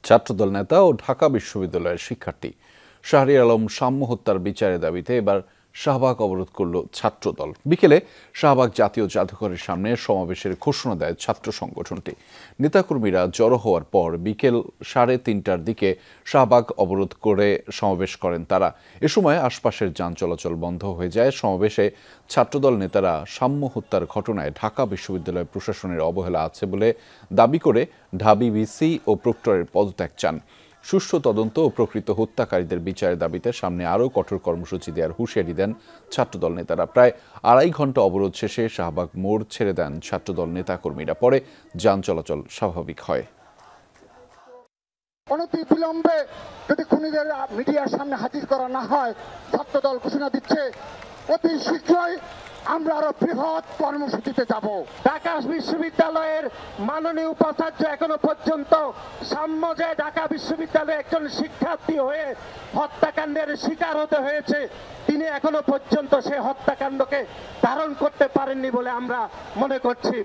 ছাত্রদল নেতা ও ঢাকা বিশ্ববিদ্যালয়ের শিক্ষার্থী শাহরিয়ার আলম সাম্য হত্যার বিচারের দাবিতে এবার শাহবাগ অবরোধ করল ছাত্রদল। বিকেলে শাহবাগ জাতীয় জাদুঘরের সামনে সমাবেশের ঘোষণা দেয় ছাত্র সংগঠনটি। নেতাকর্মীরা জড়ো হওয়ার পর বিকেল 3:30টার দিকে শাহবাগ অবরোধ করে সমাবেশ করেন তারা। এ সময় আশপাশের যান চলাচল বন্ধ হয়ে যায়। সমাবেশে ছাত্রদল নেতারা সাম্য হত্যার ঘটনায় ঢাকা বিশ্ববিদ্যালয় প্রশাসনের অবহেলা আছে বলে দাবি করে ঢাবি ভিসি ও প্রক্টরের পদত্যাগ চান। সুষ্ঠু তদন্ত ও প্রকৃত হত্যাকারীদের বিচারের দাবিতে সামনে আরও কঠোর কর্মসূচি দেওয়ার হুঁশিয়ারি দেন ছাত্রদল নেতারা। প্রায় 2.5 ঘন্টা অবরোধ শেষে শাহবাগ মোড় ছেড়ে দেন ছাত্রদল নেতাকর্মীরা। পরে যান চলাচল স্বাভাবিক হয়। অনতিবিলম্বে যদি খুনিদের মিডিয়ার সামনে হাজির করা না হয়, ছাত্রদল ঘোষণা দিচ্ছে অতি শীঘ্রই আমরা আরো বৃহৎ কর্মসূচিতে যাব। ঢাকা বিশ্ববিদ্যালয়ের মাননীয় উপাচার্য এখনো পর্যন্ত সাম্য যে ঢাকা বিশ্ববিদ্যালয়ে একজন শিক্ষার্থী হয়ে হত্যাকাণ্ডের শিকার হতে হয়েছে, তিনি এখনো পর্যন্ত সেই হত্যাকাণ্ডকে ধারণ করতে পারেননি বলে আমরা মনে করছি।